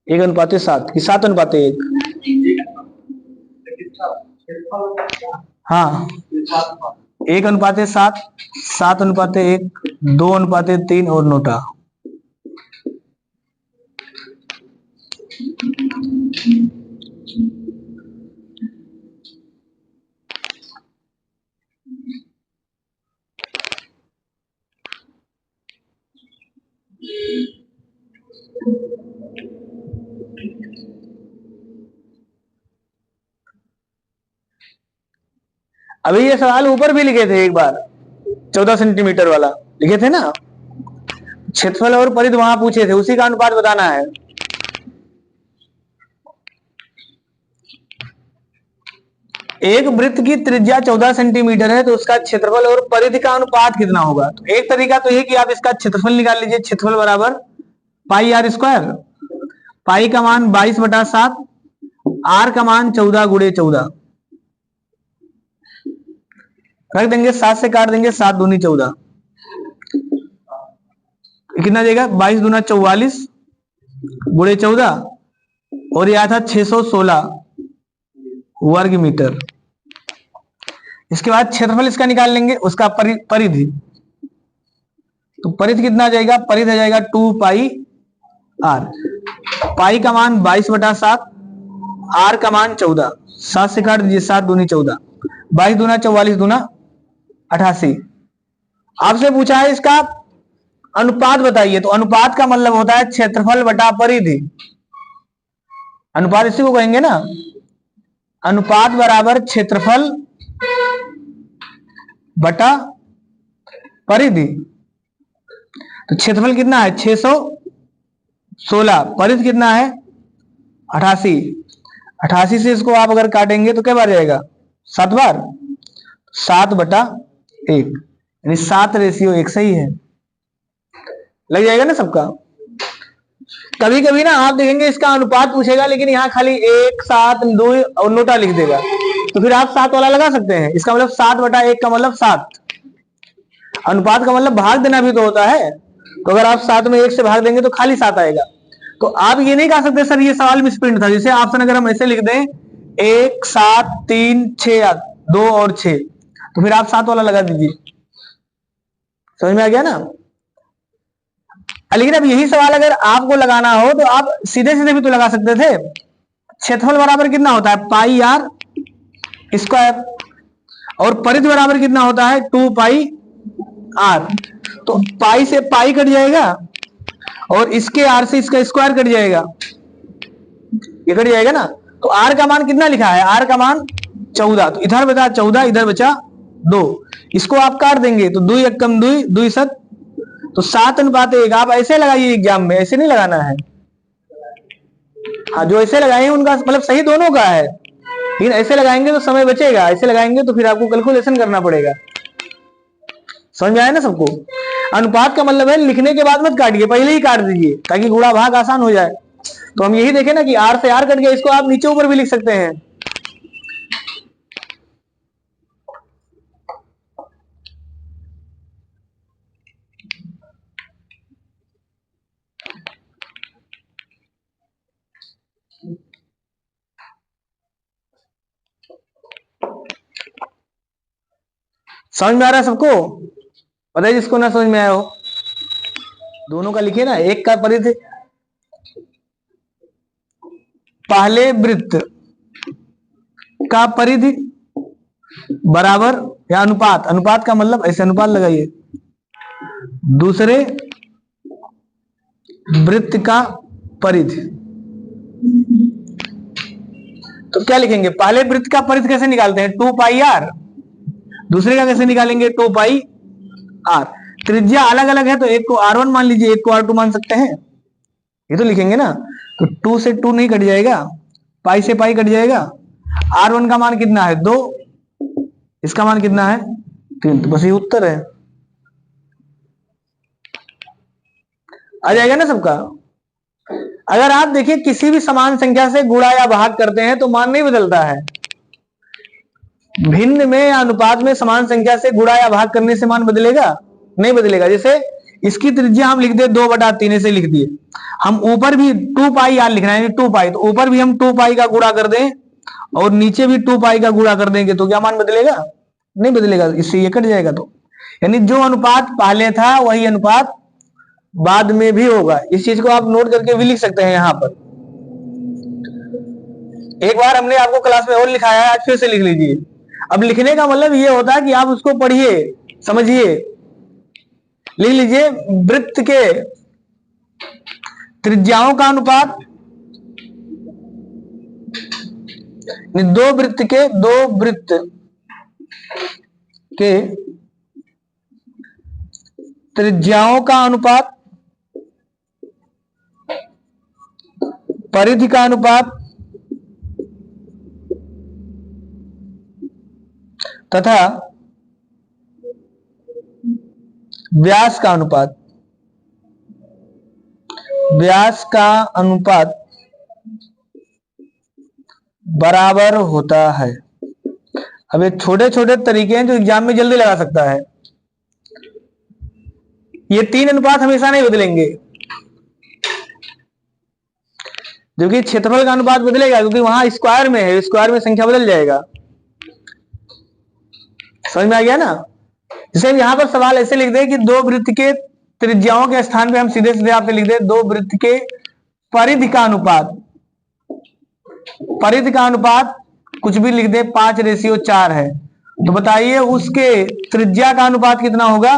1:7 कि 7:1? हाँ, 1:7, 7:1, 2:3 और नोटा। अभी ये सवाल ऊपर भी लिखे थे एक बार, 14 सेंटीमीटर वाला लिखे थे ना। क्षेत्रफल और परिधि वहां पूछे थे, उसी का अनुपात बताना है। एक वृत्त की त्रिज्या 14 सेंटीमीटर है तो उसका क्षेत्रफल और परिधि का अनुपात कितना होगा? तो एक तरीका तो ये कि आप इसका क्षेत्रफल निकाल लीजिए। क्षेत्रफल बराबर पाई आर स्क्वायर। पाई का मान 22/7, आर का मान 14 × 14 रख देंगे। 7 से काट देंगे, 7 दूनी 14, कितना देगा? 22 दूना 44 × 14 और यह था 616 वर्ग मीटर। इसके बाद क्षेत्रफल इसका निकाल लेंगे, उसका परिधि। तो परिधि कितना आ जाएगा? परिधि आ जाएगा 2 पाई आर। पाई का मान 22/7, आर का मान 14, 7 से काट दीजिए, 7 दूनी 14, 22 दूना 44 दूना 88। आपसे पूछा है इसका अनुपात बताइए, तो अनुपात का मतलब होता है क्षेत्रफल बटा परिधि। अनुपात इसी को कहेंगे ना, अनुपात बराबर क्षेत्रफल बटा परिधि। तो क्षेत्रफल कितना है 616, परिधि कितना है 88। 88 से इसको आप अगर काटेंगे तो क्या बार जाएगा 7 बार, 7/1, यानी 7:1 सही है। लग जाएगा ना सबका। कभी कभी ना आप देखेंगे इसका अनुपात पूछेगा लेकिन यहाँ खाली 1, 7, 2 और नोटा लिख देगा, तो फिर आप 7 वाला लगा सकते हैं। इसका मतलब 7/1 का मतलब 7। अनुपात का मतलब भाग देना भी तो होता है, तो अगर आप 7 में 1 से भाग देंगे तो खाली 7 आएगा। तो आप ये नहीं कह सकते सर ये सवाल मिसप्रिंट था। जैसे ऑप्शन अगर हम ऐसे लिख दें 1, 7, 3, 6, 2 और 6, तो फिर आप 7 वाला लगा दीजिए। समझ में आ गया ना। लेकिन अब यही सवाल अगर आपको लगाना हो तो आप सीधे सीधे भी तो लगा सकते थे। क्षेत्रफल बराबर कितना होता है पाई आर स्क्वायर, और परिधि बराबर कितना होता है 2 पाई आर। तो पाई से पाई कट जाएगा और इसके आर से इसका स्क्वायर कट जाएगा, ये कट जाएगा ना। तो आर का मान कितना लिखा है, आर का मान 14, तो इधर बचा 14, इधर बचा 2। इसको आप काट देंगे तो 2 1 कम 2, 2 7, तो 7:1। आप ऐसे लगाइए एग्जाम में, ऐसे नहीं लगाना है। हाँ, जो ऐसे लगाए हैं उनका मतलब सही दोनों का है, लेकिन ऐसे लगाएंगे तो समय बचेगा, ऐसे लगाएंगे तो फिर आपको कैलकुलेशन करना पड़ेगा। समझ में आया ना सबको। अनुपात का मतलब है लिखने के बाद मत काटिए, पहले ही काट दीजिए ताकि गुणा भाग आसान हो जाए। तो हम यही देखें ना कि आर से आर कट गया, इसको आप नीचे ऊपर भी लिख सकते हैं। समझ में आ रहा है सबको। बताइए जिसको ना समझ में आया हो। दोनों का लिखिए ना, एक का परिधि पहले वृत्त का परिधि बराबर या अनुपात, अनुपात का मतलब ऐसे अनुपात लगाइए, दूसरे वृत्त का परिधि। तो क्या लिखेंगे, पहले वृत्त का परिधि कैसे निकालते हैं 2 पाई आर, दूसरे का कैसे निकालेंगे 2 पाई आर। त्रिज्या अलग अलग है तो एक को R1 मान लीजिए, एक को R2 मान सकते हैं, ये तो लिखेंगे ना। तो 2 से 2 नहीं कट जाएगा, पाई से पाई कट जाएगा। R1 का मान कितना है 2, इसका मान कितना है 3, तो बस ये उत्तर है। आ जाएगा ना सबका। अगर आप देखिए किसी भी समान संख्या से गुणा या भाग करते हैं तो मान नहीं बदलता है। भिन्न में या अनुपात में समान संख्या से गुणा या भाग करने से मान बदलेगा नहीं बदलेगा। जैसे इसकी त्रिज्या हम लिख दे 2/3 से लिख दिए, हम ऊपर भी 2 पाई आर लिखना है 2 पाई, तो ऊपर भी हम 2 पाई का गुणा कर दें और नीचे भी 2 पाई का गुणा कर देंगे तो क्या मान बदलेगा, नहीं बदलेगा, इससे ये कट जाएगा। तो यानी जो अनुपात पहले था वही अनुपात बाद में भी होगा। इस चीज को आप नोट करके भी लिख सकते हैं। यहां पर एक बार हमने आपको क्लास में और लिखाया है, आज फिर से लिख लीजिए। अब लिखने का मतलब ये होता है कि आप उसको पढ़िए समझिए। लिख लीजिए वृत्त के त्रिज्याओं का अनुपात, दो वृत्त के त्रिज्याओं का अनुपात, परिधि का अनुपात तथा व्यास का अनुपात, व्यास का अनुपात बराबर होता है। अब ये छोटे छोटे तरीके हैं जो एग्जाम में जल्दी लगा सकता है। ये 3 अनुपात हमेशा नहीं बदलेंगे, क्योंकि क्षेत्रफल का अनुपात बदलेगा, क्योंकि वहां स्क्वायर में है, स्क्वायर में संख्या बदल जाएगा। समझ में आ गया ना। जैसे यहां पर सवाल ऐसे लिख दे कि दो वृत्त के त्रिज्याओं के स्थान पे हम सीधे सीधे आपसे लिख दे दो वृत्त के परिधि का अनुपात, परिधि का अनुपात कुछ भी लिख दे, 5:4 है, तो बताइए उसके त्रिज्या का अनुपात कितना होगा?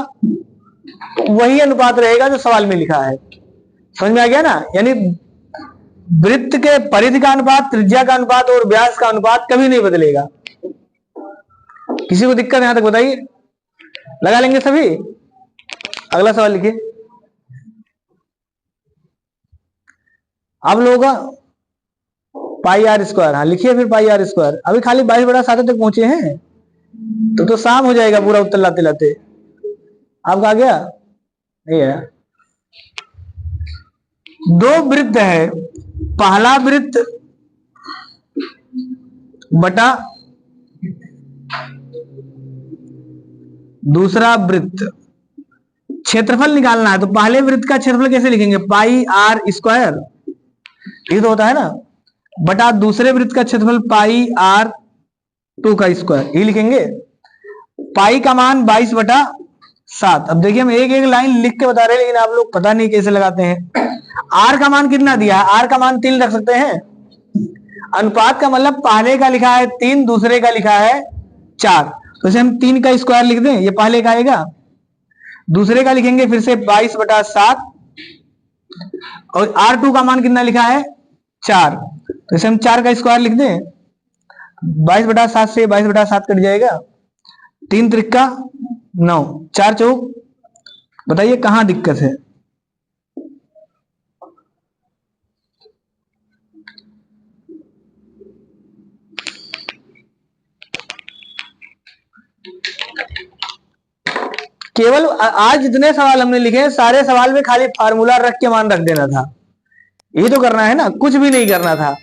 वही अनुपात रहेगा जो सवाल में लिखा है। समझ में आ गया ना? यानी वृत्त के परिधि का अनुपात, त्रिज्या का अनुपात और व्यास का अनुपात कभी नहीं बदलेगा। किसी को दिक्कत यहां तक बताइए? लगा लेंगे सभी? अगला सवाल लिखिए। अब लोग पाई आर स्क्वायर, हाँ लिखिए फिर पाई आर स्क्वायर। अभी खाली 22/7 तक पहुंचे हैं तो शाम हो जाएगा पूरा उत्तर लाते लाते। आपका आ गया? नहीं है। दो वृत्त है, पहला वृत्त बटा दूसरा वृत्त, क्षेत्रफल निकालना है तो पहले वृत्त का क्षेत्रफल कैसे लिखेंगे? पाई आर स्क्वायर, ये तो होता है ना, बटा दूसरे वृत्त का क्षेत्रफल पाई आर 2 का स्क्वायर, ये लिखेंगे। पाई का मान 22/7। अब देखिए हम एक एक लाइन लिख के बता रहे हैं, लेकिन आप लोग पता नहीं कैसे लगाते हैं। आर का मान कितना दिया है? आर का मान 3 रख सकते हैं। अनुपात का मतलब पहले का लिखा है 3, दूसरे का लिखा है 4, तो इसे हम 3 का स्क्वायर लिख दें, ये पहले का आएगा। दूसरे का लिखेंगे फिर से 22/7, और R2 का मान कितना लिखा है? 4, तो इसे हम 4 का स्क्वायर लिख दें। 22/7 से 22/7 कट जाएगा, 3 त्रिका 9, 4 चौक, बताइए कहां दिक्कत है? केवल आज जितने सवाल हमने लिखे सारे सवाल में खाली फार्मूला रख के मान रख देना था, यही तो करना है ना, कुछ भी नहीं करना था।